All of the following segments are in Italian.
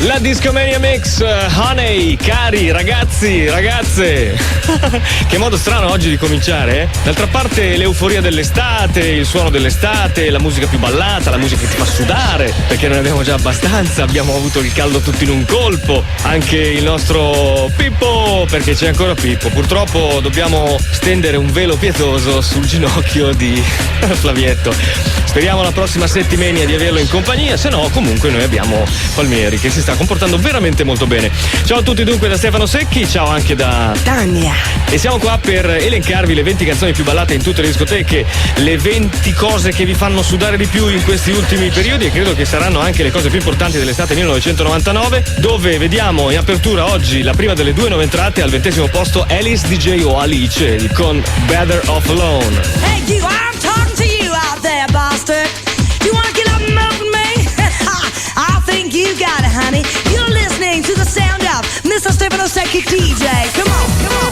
La Discomania Mix, Honey, cari ragazzi, ragazze. Che modo strano oggi di cominciare, eh? D'altra parte l'euforia dell'estate, il suono dell'estate, la musica più ballata, la musica che ti fa sudare, perché non ne abbiamo già abbastanza, abbiamo avuto il caldo tutto in un colpo, anche il nostro Pippo, perché c'è ancora Pippo. Purtroppo dobbiamo stendere un velo pietoso sul ginocchio di Flavietto. Speriamo la prossima settimana di averlo in compagnia, se no comunque noi abbiamo Palmieri che si sta comportando veramente molto bene. Ciao a tutti dunque da Stefano Secchi, ciao anche da Tania. E siamo qua per elencarvi le 20 canzoni più ballate in tutte le discoteche, le 20 cose che vi fanno sudare di più in questi ultimi periodi, e credo che saranno anche le cose più importanti dell'estate 1999, dove vediamo in apertura oggi la prima delle due nuove entrate. Al 20° posto Alice DJ o Alice con Better Off Alone. Hey you, I'm talking to you out there, bastard. You wanna get up and move with me? I think you got it, honey. You're listening to the sound of Mr. Stefano Secchi DJ. Come on, come on.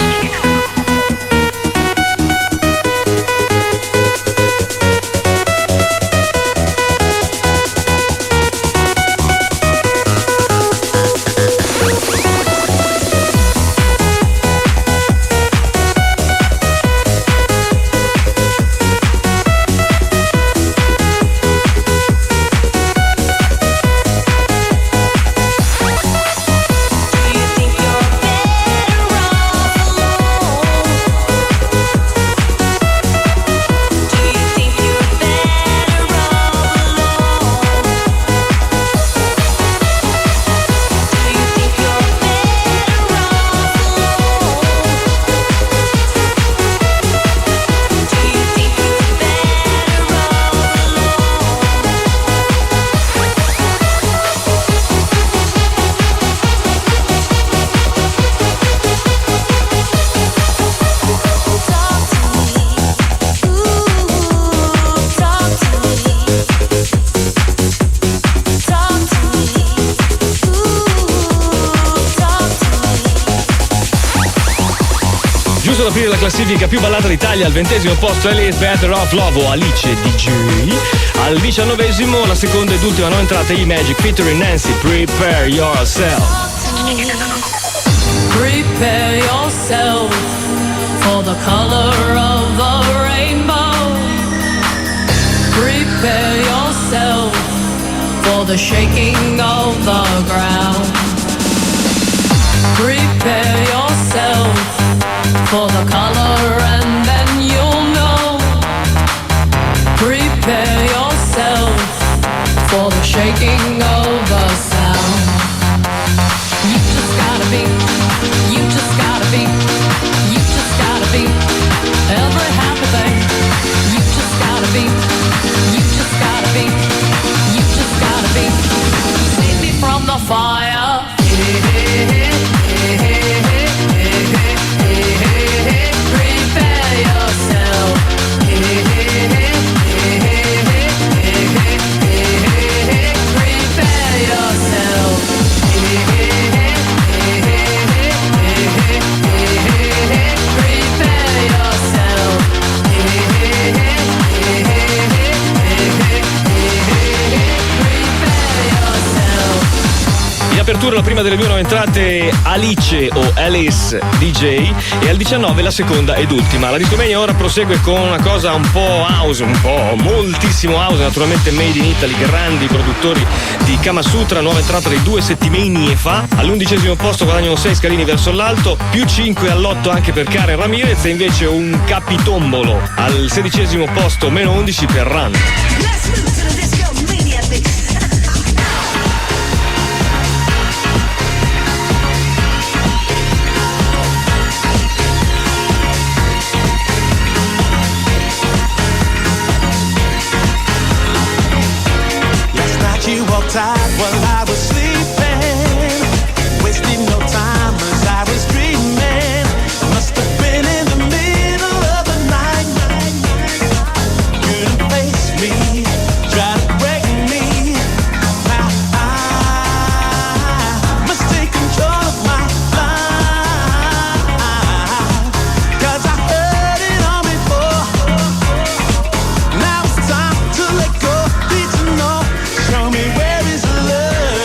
Giusto ad aprire la classifica più ballata d'Italia, al 20° posto Alice Better Off Love o Alice DJ. Al 19° la seconda ed ultima nuova entrata E-Magic featuring Nancy, Prepare Yourself. Prepare yourself for the color of the rainbow. Prepare yourself for the shaking of the ground. Prepare yourself for the color and then you'll know. Prepare yourself for the shaking of the sound. You just gotta be, you just gotta be, you just gotta be every happy thing. You just gotta be, you just gotta be, you just gotta be. Save me from the fire. Prepare yourself. Prepare yourself. Prepare yourself. In apertura la prima delle due nuove entrate Alice o Alice DJ, e al 19 la seconda ed ultima. La Discomania ora prosegue con una cosa un po' house, un po' moltissimo house, naturalmente made in Italy, grandi produttori di Kama Sutra, nuova entrata di 2 settimane fa. All'11° posto guadagnano 6 scalini verso l'alto, più 5 all'8 anche per Karen Ramirez, e invece un capitombolo al 16° posto, meno 11 per Run. Let's move to the Discomania mix. You walked out while I was sleeping, wasting no time as I was dreaming. Must have been in the middle of the night. Couldn't face me, tried to break me. Now I must take control of my life, 'cause I heard it all before. Now it's time to let go. Need to know. Show me where is love.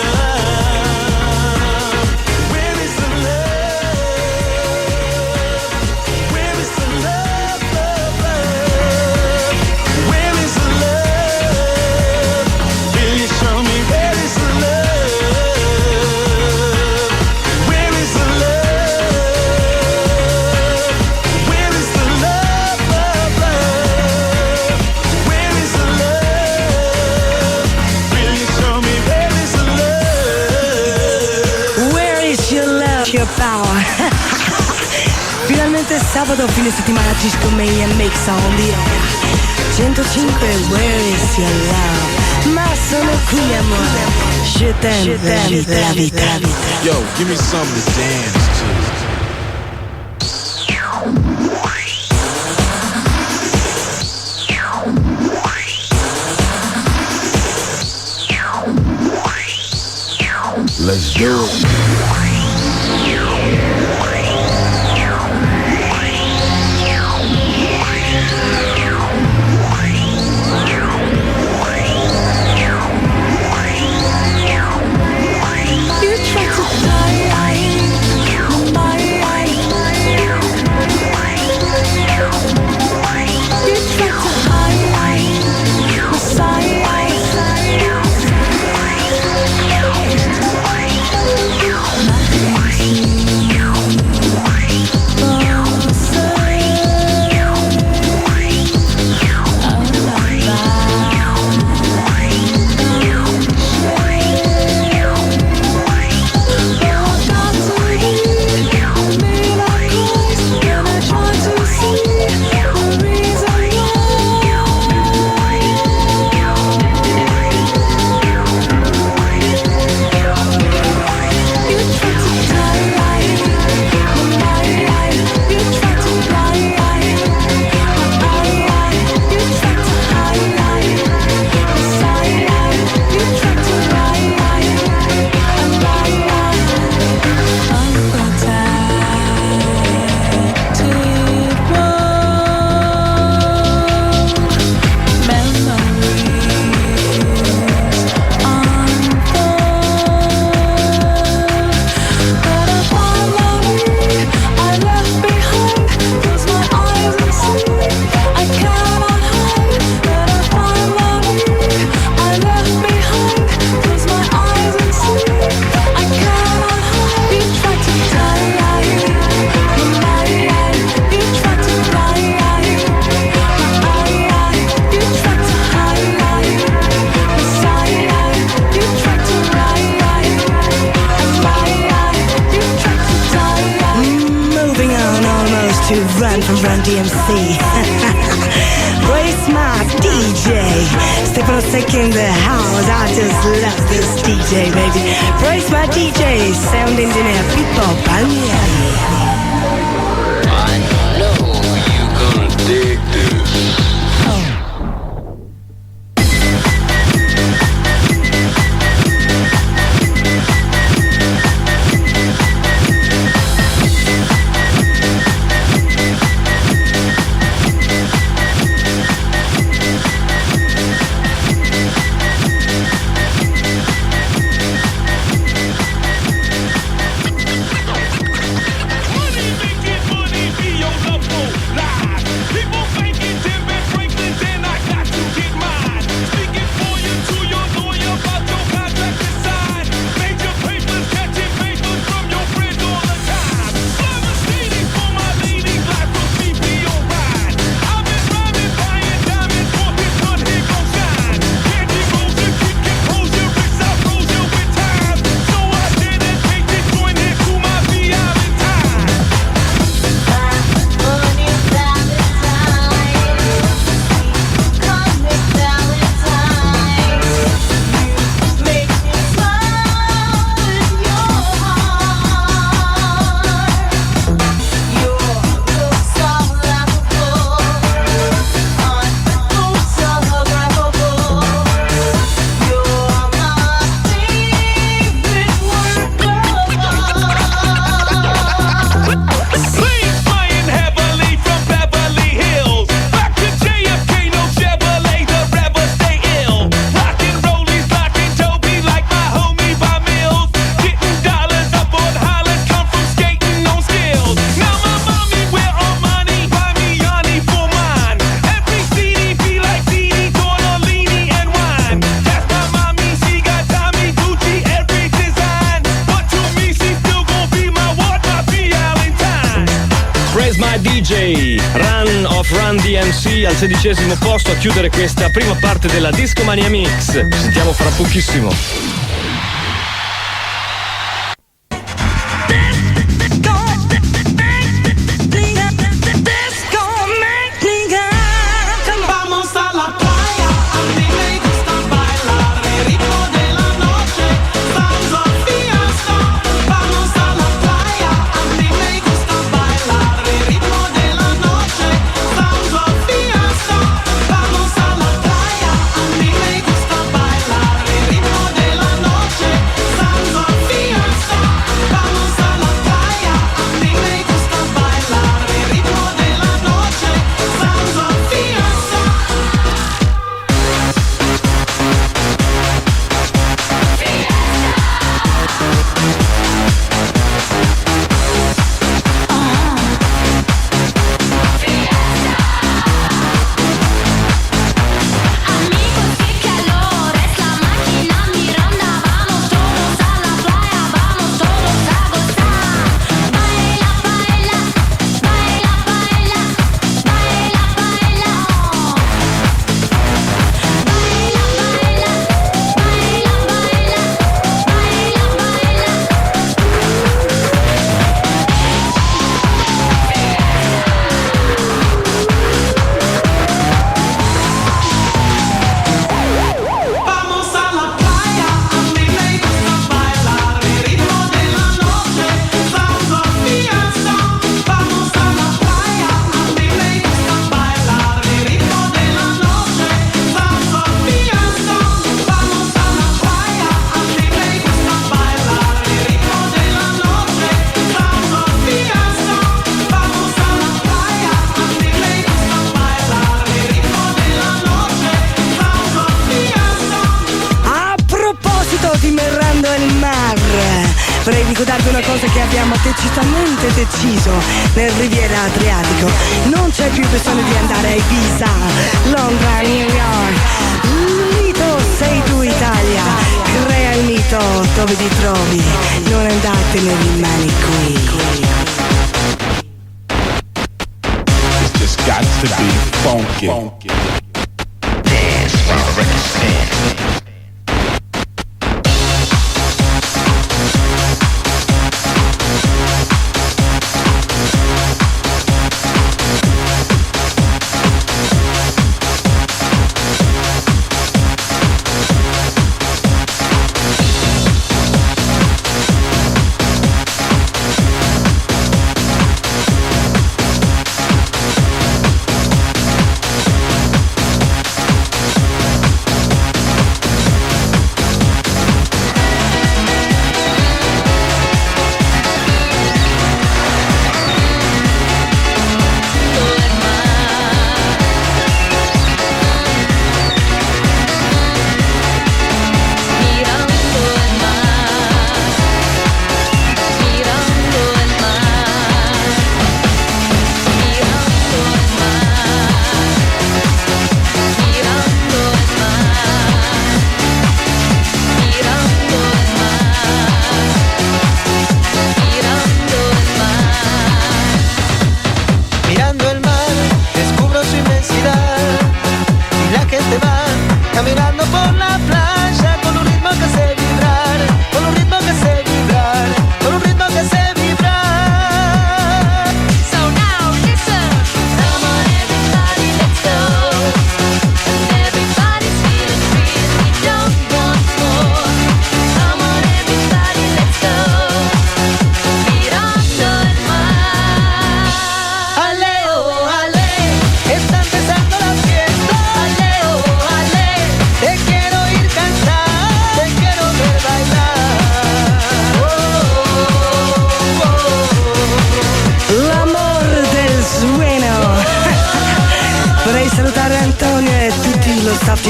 your power. Finalmente sabato, fine settimana, Disco Mania Mix on the air. 105, where is your love? Ma sono qui amore. Je t'aime, la vita. Yo, give me something to dance to. Let's do it. Run DMC. Brace my DJ. Stefano Sec in the house. I just love this DJ, baby. Brace my DJ. Sound engineer Pippo Palmieri. I know you're gonna dig this. DJ, Run of Run DMC al 16° posto a chiudere questa prima parte della Disco Mania Mix. Ci sentiamo fra pochissimo. vorrei ricordarvi una cosa che abbiamo decisamente deciso nel Riviera Adriatico. Non c'è più bisogno di andare a Ibiza, Londra, New York. Il mito sei tu Italia, crea il mito dove ti trovi, non andatene rimani qui. It's just got to be funky. Dance while the record spins.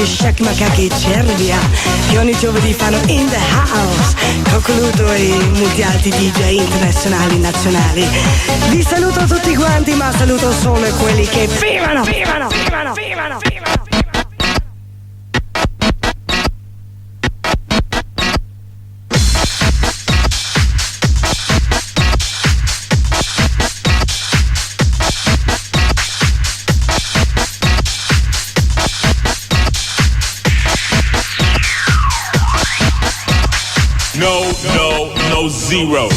Shaq Macachi Cervia che ogni giovedì fanno In The House con Coluto e molti altri DJ internazionali nazionali. Vi saluto tutti quanti, ma saluto solo quelli che vivano. No zero.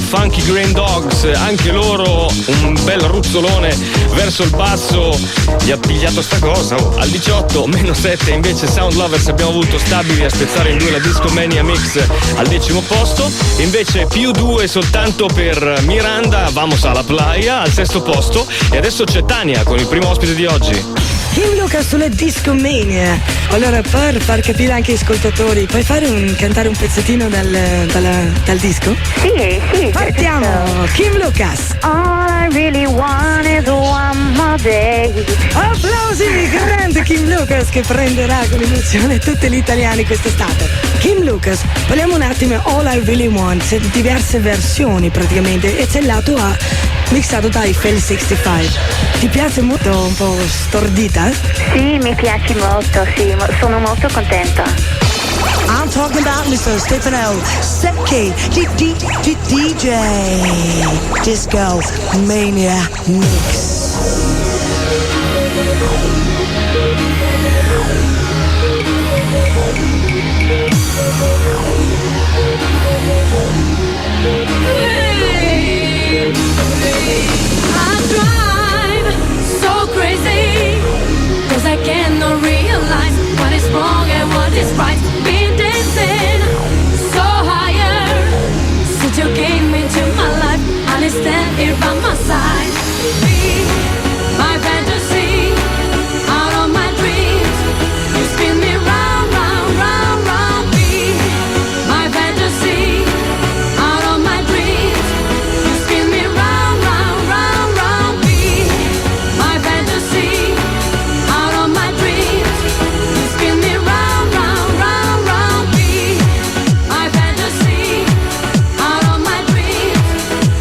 Funky Green Dogs, anche loro un bel ruzzolone verso il basso, gli ha pigliato sta cosa. Al 18 meno 7 invece Sound Lovers abbiamo avuto stabili a spezzare in due la Discomania Mix al 10° posto, invece più 2 soltanto per Miranda, Vamos a la Playa al 6° posto, e adesso c'è Tania con il primo ospite di oggi. Kim Lucas sulle Discomania. Allora, per far capire anche agli ascoltatori, puoi cantare un pezzettino dal disco? Sì. Partiamo, Kim Lucas. All I really want is one more day. Applausi, grande Kim Lucas che prenderà con emozione tutti gli italiani quest'estate. Kim Lucas, parliamo un attimo, All I Really Want, c'è diverse versioni praticamente e c'è il lato A mixato da Eiffel 65. Ti piace molto, un po' stordita? Sì, mi piace molto, sì, sono molto contenta. I'm talking about Mr. Stefano Secchi, DJ Disco Mania Mix. I drive so crazy, 'cause I cannot realize what is wrong and what is right. Been dancing so higher since you came into my life. I stand here by my side. Be my fantasy, out of my dreams. You spin me round, round, round, round. Be my fantasy, out of my dreams. You spin me round, round, round, round. Be my fantasy, out of my dreams. You spin me round, round, round, round. Be my fantasy, out of my dreams.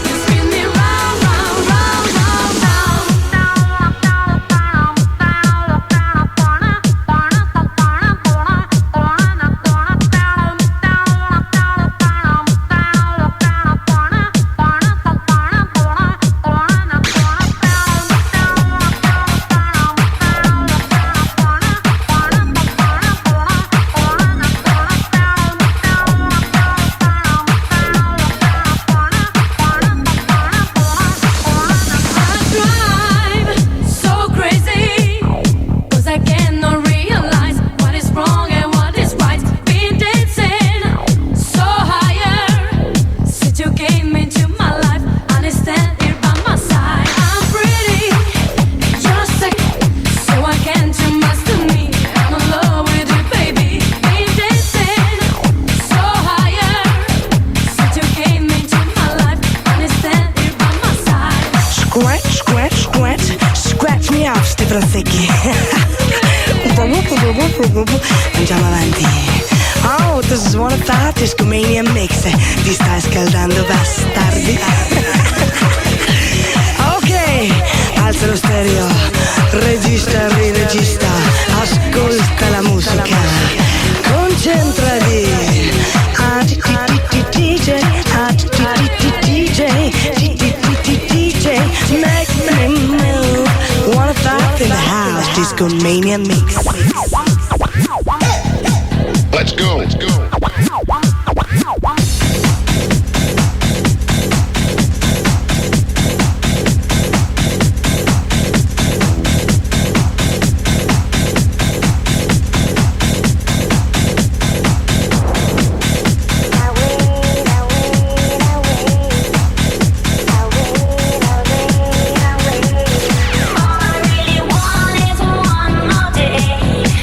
You spin me round, round, round, round, round. I drive so crazy, 'cause I cannot realize what is wrong and what is right. Been dancing so higher since you came into my life. I stand here by my side. I'm pretty, you're sick, so I can't you master me. I'm in love with you, baby. Been dancing so higher since you came into my life. I stand here by my side. Scratch, scratch, scratch, scratch me out, Stefano Secchi. Andiamo avanti. Oh, this is one of the Discomania Mix. Ti stai scaldando, bastardi. Ok, alza lo stereo, registra, riregista, ascolta la musica, concentrati. DJ, DJ, make me move. One of five in the house, Discomania Mix. Let's go. Let's go. All I really want is one more day.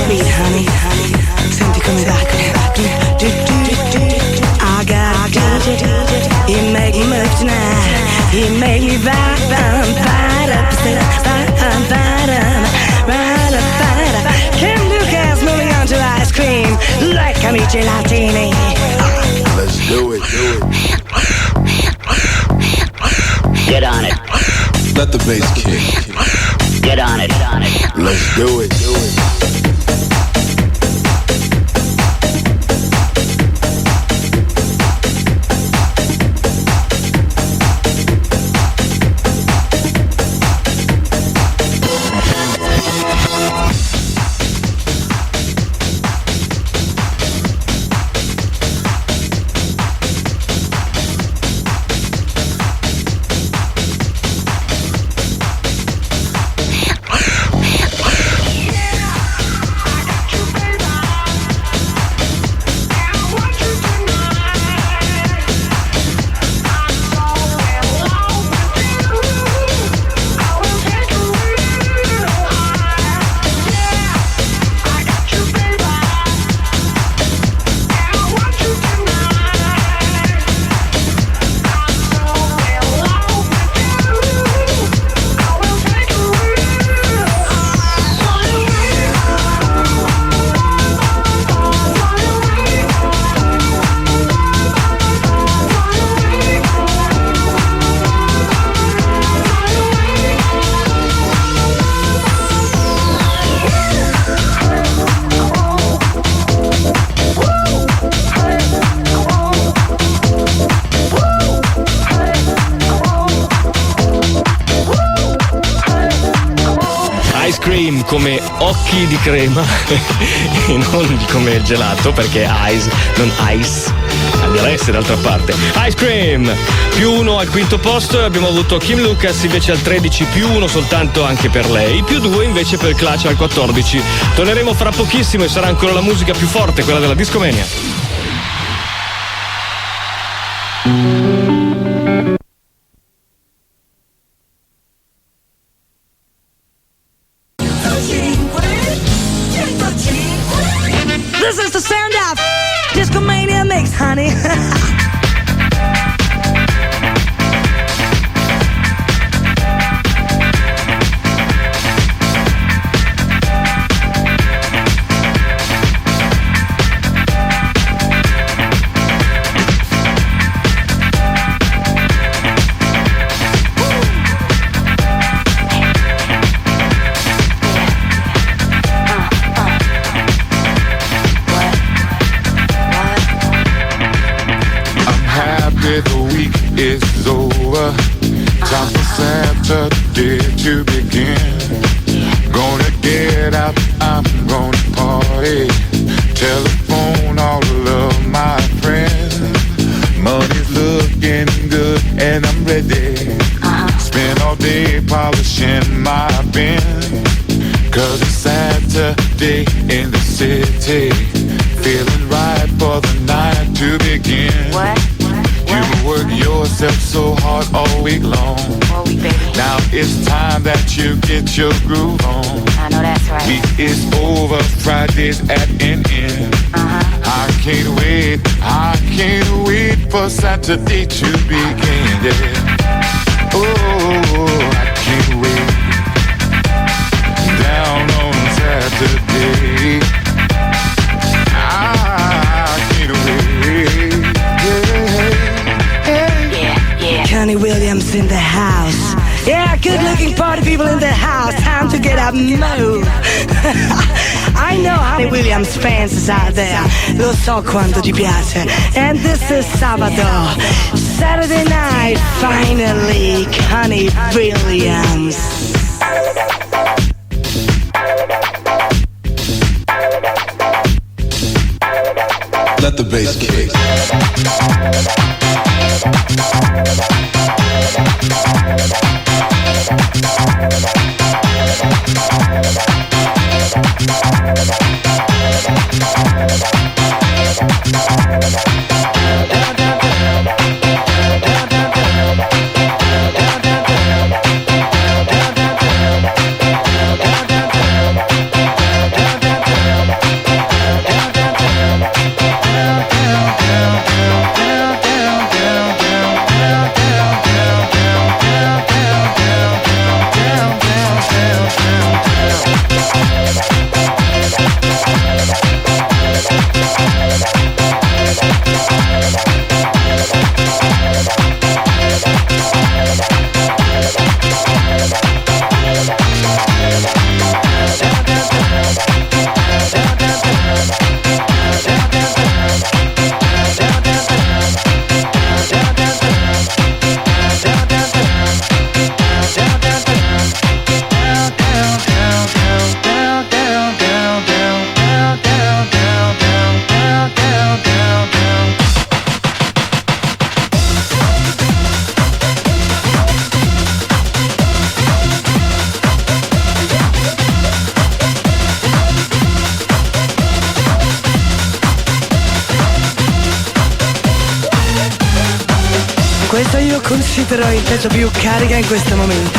sweet honey. Senti come dà. I got you. You make me move tonight. You make me vibe up. Kim Lucas moving on to ice cream. Like a gelatini. Let's do it. Get on it. Let the bass kick. Get on it. Let's do it. Come occhi di crema e non come il gelato, perché eyes, non ice, deve essere d'altra parte. Ice cream +1 al quinto posto, abbiamo avuto Kim Lucas invece al 13, +1 soltanto anche per lei, +2 invece per Clutch al 14. Torneremo fra pochissimo e sarà ancora la musica più forte, quella della Discomania. This is the sound of Discomania mix, honey. The week is over. Time for Saturday to begin. Gonna get out, I'm gonna party. Telephone all of my friends. Money's looking good and I'm ready. Spend all day polishing my Benz. 'Cause it's Saturday in the city. Feeling right for the night to begin. You work yourself so hard all week long. Now it's time that you get your groove on. I know that's right. Week is over, Friday's at an end. I can't wait for Saturday to begin. Yeah. Oh, I can't wait. Down on Saturday. Connie Williams in the house. Yeah, good looking party people in the house. Time to get up and move. I know Connie Williams fans out there. Lo so quanto ti piace. And this is Sabato. Saturday night, finally, Connie Williams. Let the bass kick. considero il pezzo più carica in questo momento.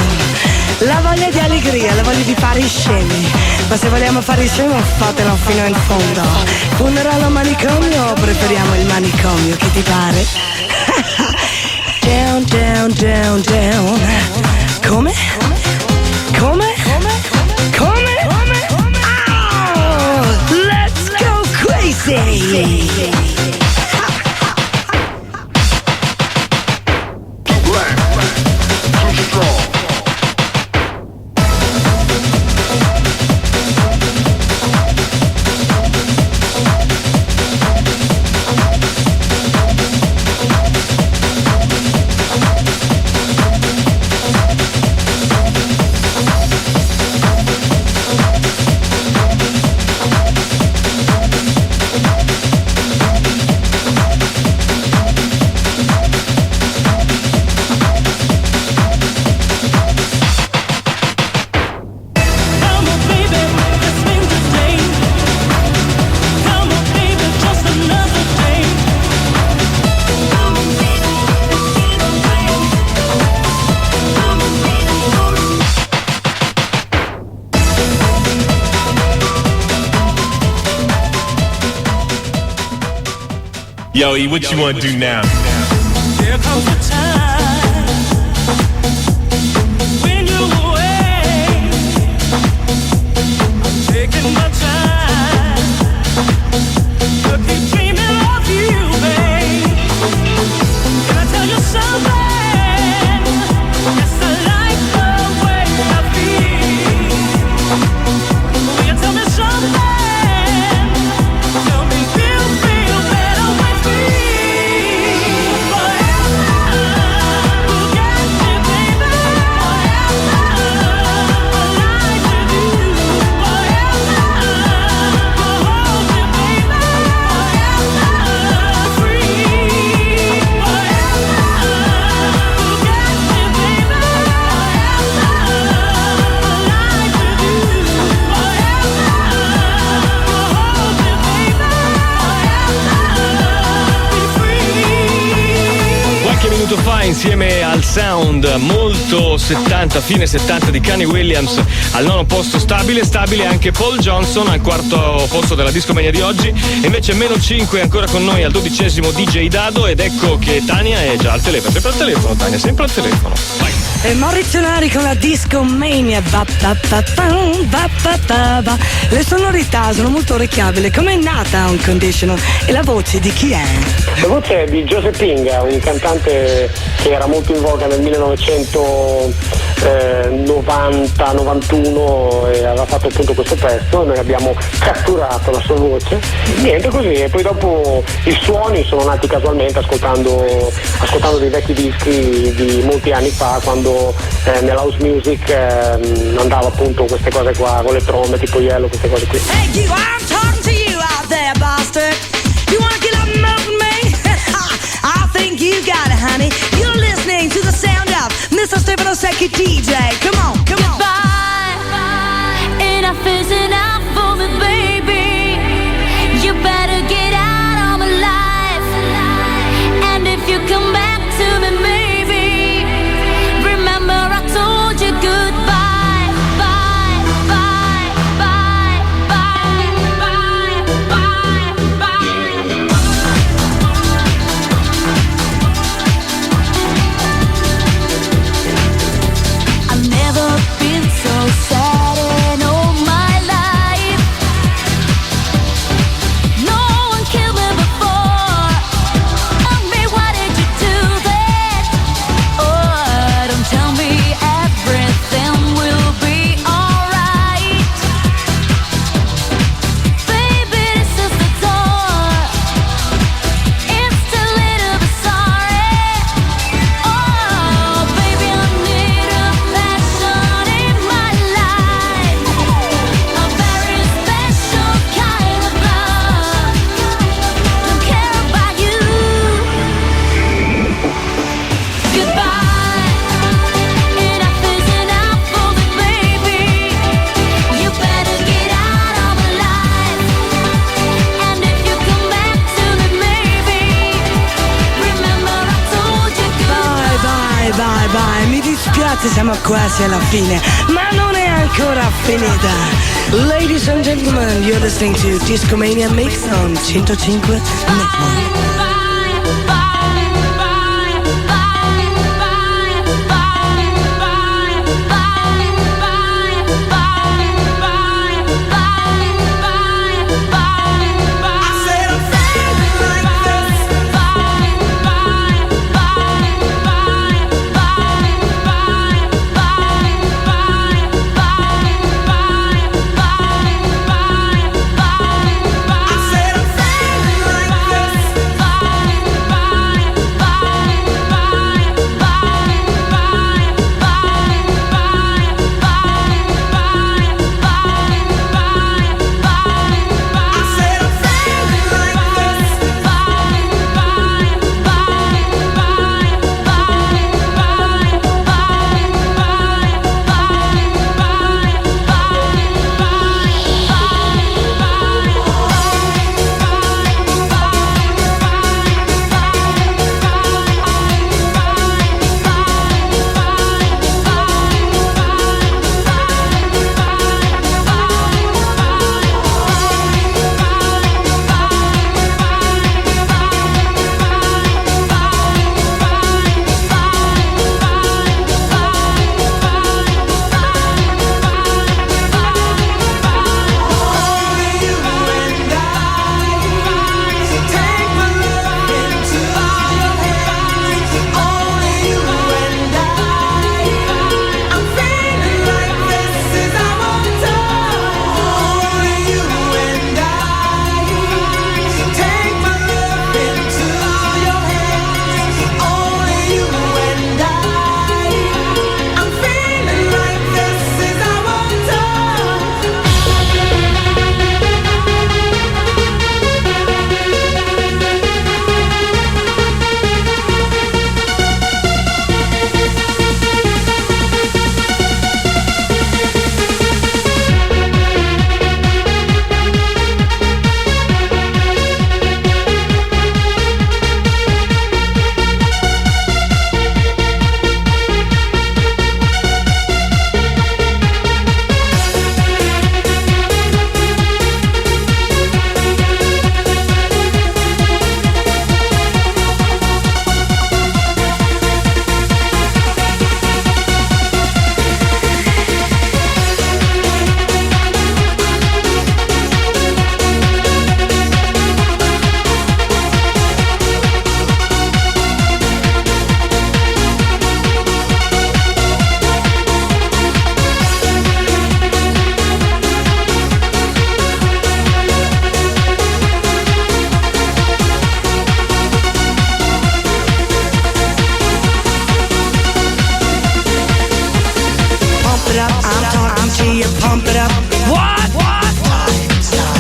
La voglia di allegria, la voglia di fare i scemi. Ma se vogliamo fare i scemi, fatelo fino in fondo. Funerale o manicomio o preferiamo il manicomio, che ti pare? Down, down, down, down. Come? Come? Come? Oh, let's go crazy! Yo, E, what you wanna do now? There comes a time when you're away. I'm taking my time to keep dreaming of you, babe. Can I tell you something? Yes, I like the way I feel. Will you tell me something? Tell me you feel better with me. Fa insieme al sound molto 70, fine 70 di Kanye Williams al nono posto stabile anche Paul Johnson al quarto posto della discomania di oggi, e invece meno 5 ancora con noi al 12° DJ Dado, ed ecco che Tania è già al telefono, sempre al telefono Tania, sempre al telefono. Vai. E Maurizionari con la discomania. Le sonorità sono molto orecchiabili. Com'è nata Un Conditional? E la voce di chi è? La voce è di Joseph Pinga, un cantante che era molto in voga nel 1990-91 e aveva fatto appunto questo pezzo. Noi abbiamo catturato la sua voce, niente così, e poi dopo i suoni sono nati casualmente ascoltando dei vecchi dischi di molti anni fa, quando nell'house music andava appunto queste cose qua con le trombe tipo Yellow, queste cose qui. Hey you, I'm talking to you out there, bastard. You wanna get up and move with me? I think you got it, honey. You're listening to the sound of Mr. Stefano Secchi DJ. Come on, come on. Bye. Enough is enough for me, baby. You better get out of my life. And if you come back to me, maybe remember I told you goodbye. Bye, bye, bye, bye, bye, bye, bye. I've never been ragazzi, siamo quasi alla fine, ma non è ancora finita. Ladies and gentlemen, you're listening to Discomania Mix on 105 Network.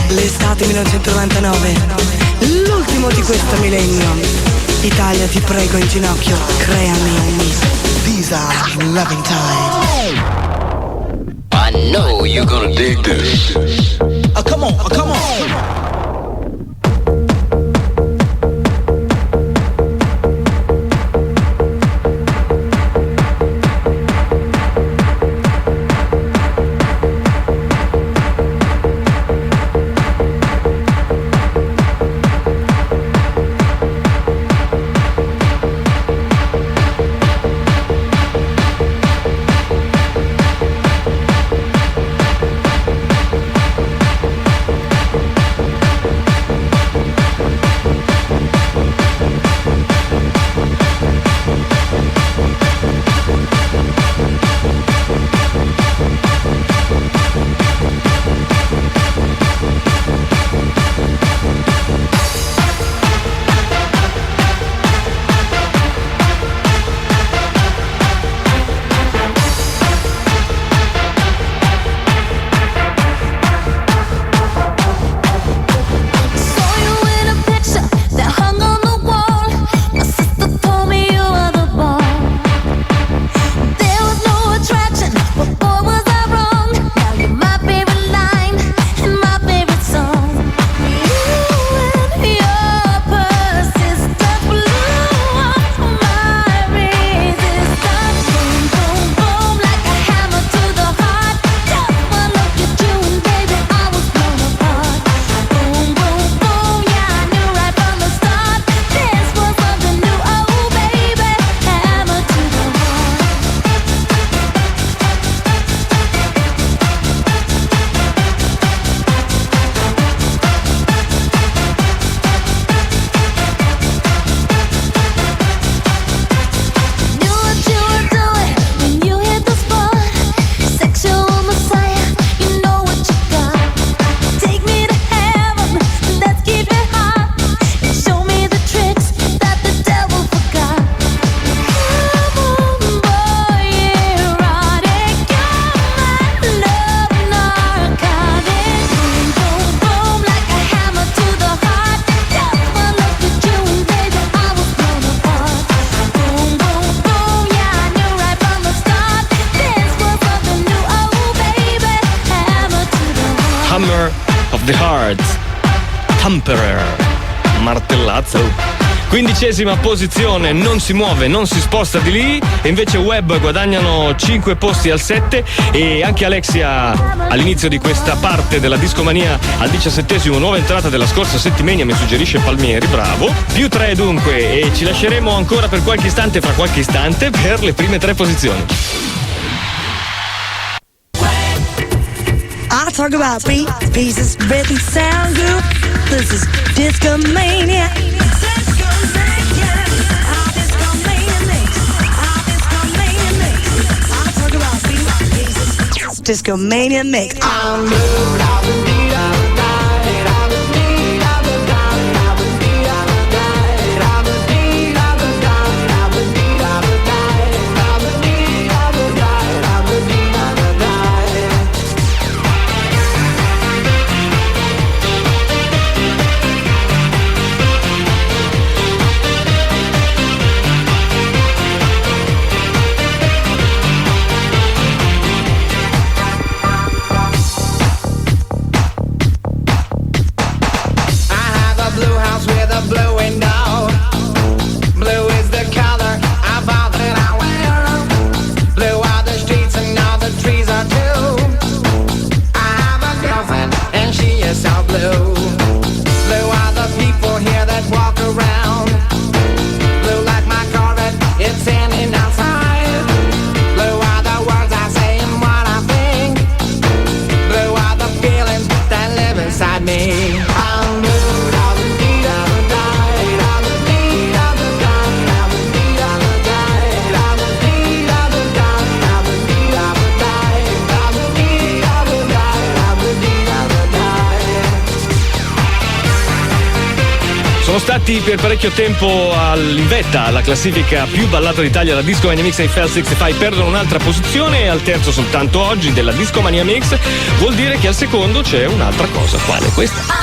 L'estate 1999, l'ultimo di questo millennio. Italia, ti prego in ginocchio, creami un mito. These are loving time. I know you're gonna dig this. Come on, come on. Hammer of the Heart, Tamperer, martellazzo. 15ª posizione, non si muove, non si sposta di lì, e invece Web guadagnano 5 posti al 7, e anche Alexia all'inizio di questa parte della Discomania al 17esimo, nuova entrata della scorsa settimana, mi suggerisce Palmieri, bravo. Più 3 dunque, e ci lasceremo ancora per qualche istante, fra qualche istante, per le prime 3 posizioni. I talk about pieces, rhythm, sound good. This is Discomania. Discomania mix. Sono stati per parecchio tempo in vetta alla classifica più ballata d'Italia, la Discomania Mix, e i Fell 65 perdono un'altra posizione, e al terzo soltanto oggi della Discomania Mix. Vuol dire che al secondo c'è un'altra cosa. Quale? Questa.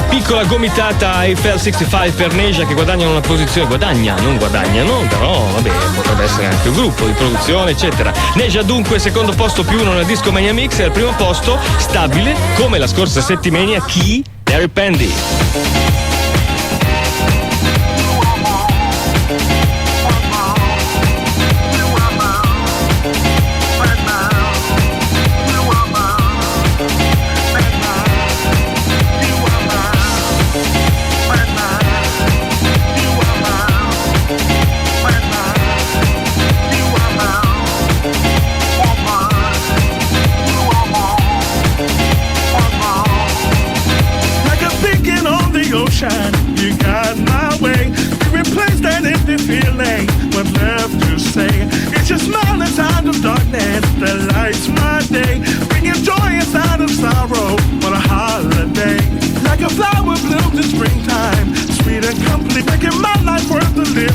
Piccola gomitata ai Fell 65 per Neja, che guadagnano una posizione, non guadagnano, però vabbè, potrebbe essere anche un gruppo di produzione eccetera. Neja dunque secondo posto più uno nella Discomania Mix, e al primo posto stabile come la scorsa settimana chi? Terry Pandy.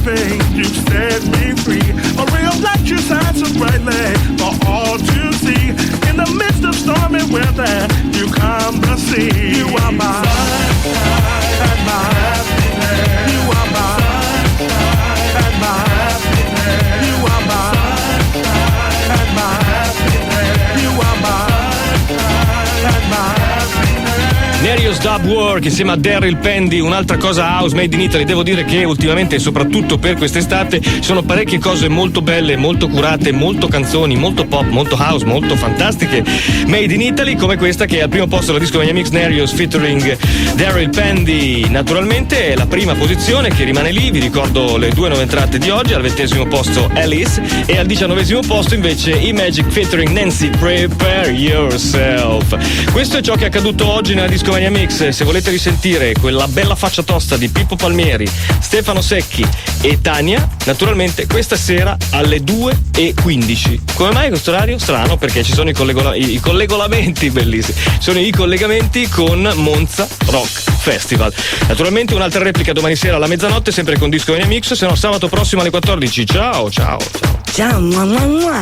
pain, you set me free. A ray of light you shine so brightly for all to see. In the midst of stormy weather, you calm the sea. You are my sunshine and my happiness. You are my sunshine and my happiness. You are my sunshine and my happiness. You are my sunshine and my happiness. Nerios Dub Work insieme a Daryl Pendy, un'altra cosa house made in Italy. Devo dire che ultimamente, soprattutto per quest'estate, sono parecchie cose molto belle, molto curate, molto canzoni, molto pop, molto house, molto fantastiche made in Italy, come questa che è al primo posto della Discomania Mix, Nerios featuring Daryl Pendy. Naturalmente è la prima posizione che rimane lì. Vi ricordo le due nuove entrate di oggi: al 20° posto Alice e al 19° posto invece i Magic featuring Nancy, Prepare Yourself. Questo è ciò che è accaduto oggi nella Discomania Mix. Se volete risentire quella bella faccia tosta di Pippo Palmieri, Stefano Secchi e Tania, naturalmente questa sera alle 2:15. Come mai questo orario? Strano, perché ci sono i collegamenti bellissimi. Sono i collegamenti con Monza Rock Festival. Naturalmente un'altra replica domani sera alla mezzanotte, sempre con Discomania Mix, se no sabato prossimo alle 14. Ciao. Ciao, mua, mua, mua.